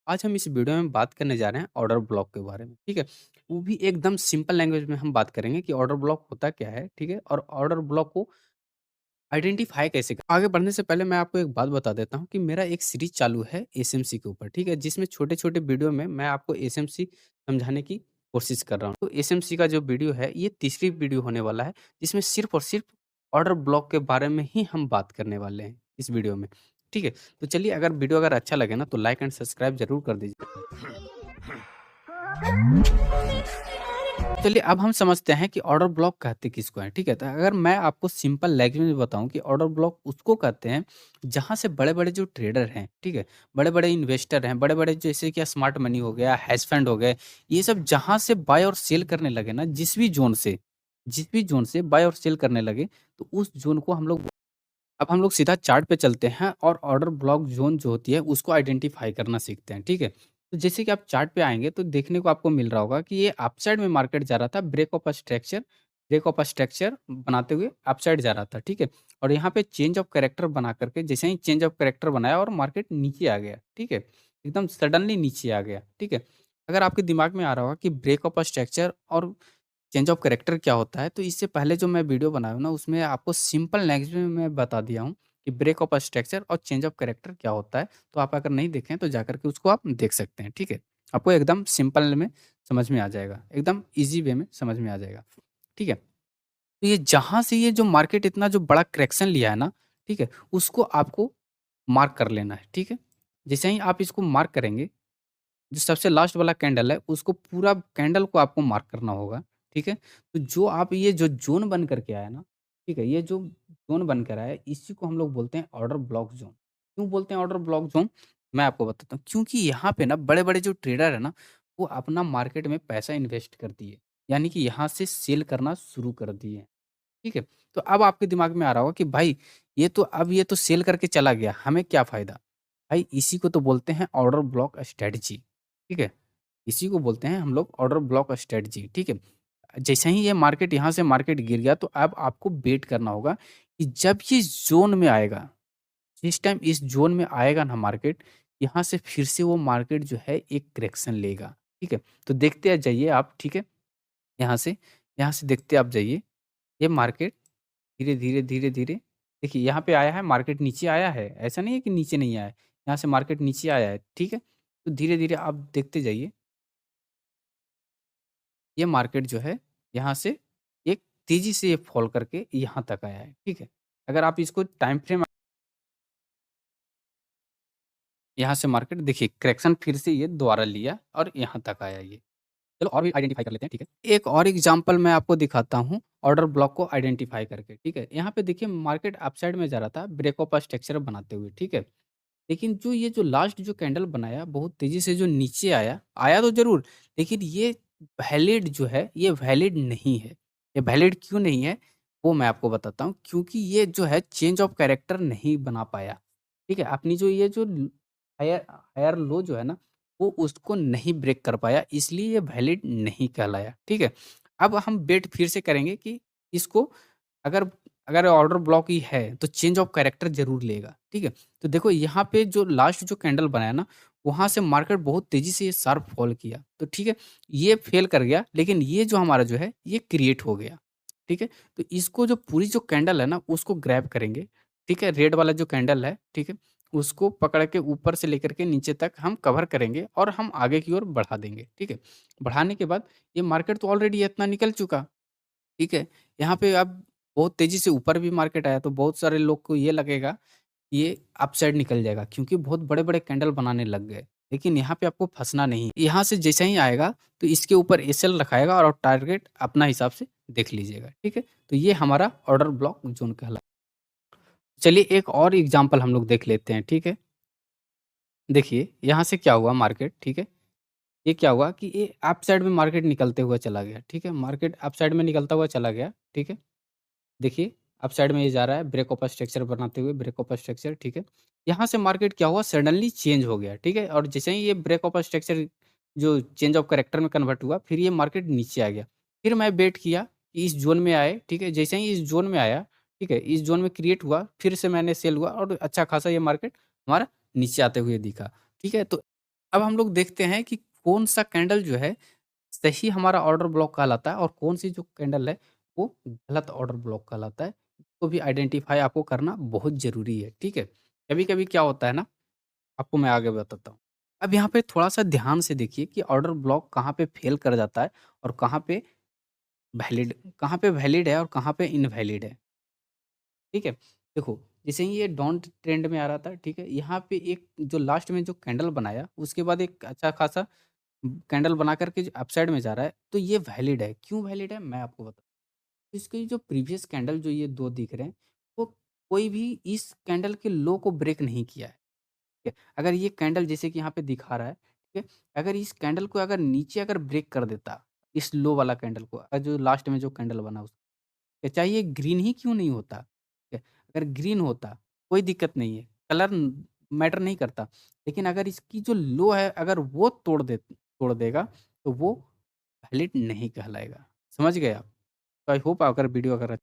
आज हम इस वीडियो में बात करने जा रहे हैं ऑर्डर ब्लॉक के बारे में, ठीक है? वो भी एकदम सिंपल लैंग्वेज में हम बात करेंगे कि ऑर्डर ब्लॉक होता क्या है, ठीक है? और ऑर्डर ब्लॉक को आइडेंटिफ़ाई कैसे करें? आगे बढ़ने से पहले मैं आपको एक बात बता देता हूँ कि मेरा एक सीरीज़ चालू है एसएमसी के ऊपर, ठीक है? जिसमें छोटे-छोटे वीडियो में मैं आपको एसएमसी समझाने की कोशिश कर रहा हूँ। तो एसएमसी का जो वीडियो है, ये तीसरी वीडियो होने वाला है, जिसमें सिर्फ़ और सिर्फ़ ऑर्डर ब्लॉक के बारे में ही हम बात करने वाले हैं इस वीडियो में, ठीक है? तो चलिए अगर वीडियो अगर अच्छा लगे ना, तो लाइक एंड सब्सक्राइब ज़रूर कर दीजिए। चलिए अब हम समझते हैं कि ऑर्डर ब्लॉक कहते किसको हैं, ठीक है? तो अगर मैं आपको सिंपल लैंग्वेज में बताऊँ कि ऑर्डर ब्लॉक उसको कहते हैं, जहाँ से बड़े-बड़े जो ट्रेडर हैं, ठीक है? बड़े-बड़े इन्वेस्टर हैं, बड़े-बड़े जैसे कि स्मार्ट मनी हो गया, हेज फंड हो गए, ये सब जहाँ से बाय और सेल करने लगे ना, जिस भी ज़ोन से बाय और सेल करने लगे, तो उस ज़ोन को हम लोग अब हम लोग सीधा चार्ट पे चलते हैं और ऑर्डर ब्लॉक ज़ोन जो होती है उसको आइडेंटिफ़ाई करना सीखते हैं, ठीक है? तो जैसे कि आप चार्ट पे आएँगे तो देखने को आपको मिल रहा होगा कि ये अपसाइड में मार्केट जा रहा था, ब्रेक ऑफ स्ट्रक्चर बनाते हुए अपसाइड जा रहा था, ठीक है? और यहाँ पे चेंज ऑफ कैरेक्टर बना करके जैसे ही चेंज ऑफ कैरेक्टर बनाया और मार्केट नीचे आ गया, ठीक है? एकदम सडनली नीचे आ गया, ठीक है? अगर आपके दिमाग में आ रहा होगा कि ब्रेक ऑफ स्ट्रक्चर और चेंज ऑफ कैरेक्टर क्या होता है? तो इससे पहले जो मैं वीडियो बनाया हूँ ना, उसमें आपको सिंपल लैंग्वेज में मैं बता दिया हूँ कि ब्रेक ऑफ स्ट्रक्चर और चेंज ऑफ कैरेक्टर क्या होता है। तो आप अगर नहीं देखे हैं, तो जाकर के उसको आप देख सकते हैं, ठीक है? आपको एकदम सिंपल में समझ में आ जाएगा, एकदम ईज़ी वे में समझ में आ जाएगा, ठीक है? तो ये जहाँ से ये जो मार्केट इतना जो बड़ा करेक्शन लिया है ना, ठीक है? उसको आपको मार्क कर लेना है, ठीक है? जैसे ही आप इसको मार्क करेंगे, जो सबसे लास्ट वाला कैंडल है, उसको पूरा कैंडल को आपको मार्क करना होगा, ठीक है? तो जो आप ये जो ज़ोन बन करके आया ना, ठीक है? ये जो ज़ोन बनकर आया है, इसी को हम लोग बोलते हैं ऑर्डर ब्लॉक ज़ोन। क्यों बोलते हैं ऑर्डर ब्लॉक ज़ोन? मैं आपको बताता हूँ। क्योंकि यहाँ पे ना बड़े-बड़े जो ट्रेडर है ना, वो अपना मार्केट में पैसा इन्वेस्ट कर दिए। यानी कि यहाँ से सेल करना शुरू कर दिए, ठीक है? तो अब आपके दिमाग में आ रहा होगा कि भाई ये तो सेल करके चला गया, हमें क्या फ़ायदा? भाई इसी को तो बोलते हैं ऑर्डर ब्लॉक स्ट्रैटेजी, ठीक है? इसी को बोलते हैं हम लोग ऑर्डर ब्लॉक स्ट्रैटेजी, ठीक है? जैसे ही ये मार्केट यहाँ से मार्केट गिर गया, तो अब आपको वेट करना होगा कि जब ये ज़ोन में आएगा, जिस टाइम इस ज़ोन में आएगा ना मार्केट, यहाँ से फिर से वो मार्केट जो है एक करेक्शन लेगा, ठीक है? तो देखते जाइए आप, ठीक है? यहाँ से यहाँ से देखते आप जाइए, ये मार्केट धीरे-धीरे, धीरे-धीरे देखिए यहाँ पे आया है, मार्केट नीचे आया है, ऐसा नहीं है कि नीचे नहीं आया है, यहाँ से मार्केट नीचे आया है, ठीक है? तो धीरे-धीरे आप देखते जाइए, ये मार्केट जो है, यहाँ से एक तेज़ी से ये फ़ॉल करके यहाँ तक आया है, ठीक है? अगर आप इसको टाइम फ्रेम यहाँ से मार्केट देखिए करेक्शन फिर से ये दोबारा लिया और यहाँ तक आया ये। चलो और भी आइडेंटिफ़ाई कर लेते हैं, ठीक है? एक और एग्ज़ाम्पल मैं आपको दिखाता हूँ, ऑर्डर ब्लॉक को आइडेंटिफ़ाई करके, ठीक है? यहाँ पे देखिए मार्केट अपसाइड में जा रहा था, ब्रेक ऑफ स्ट्रक्चर बनाते हुए, ठीक है? लेकिन जो ये जो लास्ट जो कैंडल बनाया, बहुत तेज़ी से जो नीचे आया, आया तो ज़रूर, लेकिन ये वैलिड जो है, ये वैलिड नहीं है। ये वैलिड क्यों नहीं है, वो मैं आपको बताता हूँ। क्योंकि ये जो है चेंज ऑफ कैरेक्टर नहीं बना पाया, ठीक है? अपनी जो ये जो हायर हायर लो जो है ना, वो उसको नहीं ब्रेक कर पाया, इसलिए ये वैलिड नहीं कहलाया, ठीक है? अब हम वेट फिर से करेंगे कि इसको अगर अगर ऑर्डर ब्लॉक ही है, तो चेंज ऑफ कैरेक्टर ज़रूर लेगा, ठीक है? तो देखो यहाँ पे जो लास्ट जो कैंडल बनाया ना, वहाँ से मार्केट बहुत तेज़ी से ये शार्प फॉल किया, तो ठीक है, ये फेल कर गया, लेकिन ये जो हमारा जो है, ये क्रिएट हो गया, ठीक है? तो इसको जो पूरी जो कैंडल है ना, उसको ग्रैब करेंगे, ठीक है? रेड वाला जो कैंडल है, ठीक है? उसको पकड़ के ऊपर से लेकर के नीचे तक हम कवर करेंगे और हम आगे की ओर बढ़ा देंगे, ठीक है? बढ़ाने के बाद ये मार्केट तो ऑलरेडी इतना निकल चुका, ठीक है? यहाँ पे अब बहुत तेज़ी से ऊपर भी मार्केट आया, तो बहुत सारे लोग को ये लगेगा, कि ये अपसाइड निकल जाएगा क्योंकि बहुत बड़े-बड़े कैंडल बनाने लग गए। लेकिन यहाँ पे आपको फँसना नहीं है। यहाँ से जैसे ही आएगा, तो इसके ऊपर एसएल रखाएगा और टारगेट अपना हिसाब से देख लीजिएगा, ठीक है? तो ये हमारा ऑर्डर ब्लॉक ज़ोन कहला चलिए एक और एग्ज़ाम्पल हम लोग देख लेते हैं, ठीक है? देखिए, यहाँ से क्या हुआ मार्केट, ठीक है? ये क्या हुआ कि ये अपसाइड में मार्केट निकलते हुए चला गया, ठीक है? मार्केट अपसाइड में निकलता हुआ चला गया, ठीक है? देखिए, अप साइड में ये जा रहा है ब्रेक ऑफ स्ट्रक्चर बनाते हुए, ब्रेक ऑफ स्ट्रक्चर, ठीक है? यहाँ से मार्केट क्या हुआ सडनली चेंज हो गया, ठीक है? और जैसे ही ये ब्रेक ऑफ स्ट्रक्चर जो चेंज ऑफ कैरेक्टर में कन्वर्ट हुआ, फिर ये मार्केट नीचे आ गया। फिर मैं वेट किया कि इस ज़ोन में आए, ठीक है? जैसे ही इस ज़ोन में आया, ठीक है? इस ज़ोन में क्रिएट हुआ, फिर से मैंने सेल हुआ और अच्छा खासा ये मार्केट हमारा नीचे आते हुए दिखा, ठीक है? तो अब हम लोग देखते हैं कि कौन-सा कैंडल जो है, सही हमारा ऑर्डर ब्लॉक कहलाता है और कौन-सी जो कैंडल है, वो गलत ऑर्डर ब्लॉक कहलाता है। इसको भी आइडेंटिफ़ाई आपको करना बहुत ज़रूरी है, ठीक है? कभी-कभी क्या होता है ना, आपको मैं आगे बताता हूँ। अब यहाँ पे थोड़ा-सा ध्यान से देखिए कि ऑर्डर ब्लॉक कहाँ पे फ़ेल कर जाता है और कहाँ पे वैलिड है और कहाँ पे इनवैलिड है, ठीक है? देखो, जैसे ही ये डोंट ट्रेंड में आ रहा था, ठीक है? यहाँ पे एक जो लास्ट में जो कैंडल बनाया, उसके बाद एक अच्छा खासा कैंडल बना कर के जो अपसाइड में जा रहा है, तो ये वैलिड है। क्यों वैलिड है? मैं आपको बताता हूँ। इसकी जो प्रीवियस कैंडल जो ये 2 दिख रहे हैं, वो कोई भी इस कैंडल के लो को ब्रेक नहीं किया है। ठीक है? अगर ये कैंडल जैसे कि यहाँ पे दिखा रहा है, ठीक है? अगर इस कैंडल को अगर नीचे अगर ब्रेक कर देता, इस लो वाला कैंडल को जो लास्ट में जो कैंडल बना चाहे ये ग्रीन ही क्यों नहीं होता, ठीक है? अगर ग्रीन होता, कोई दिक्कत नहीं है, कलर मैटर नहीं करता। लेकिन अगर इसकी जो लो है, अगर वो तोड़ देगा, तो वो वैलिड नहीं कहलाएगा। समझ गए आप? तो आई होप अगर वीडियो अगर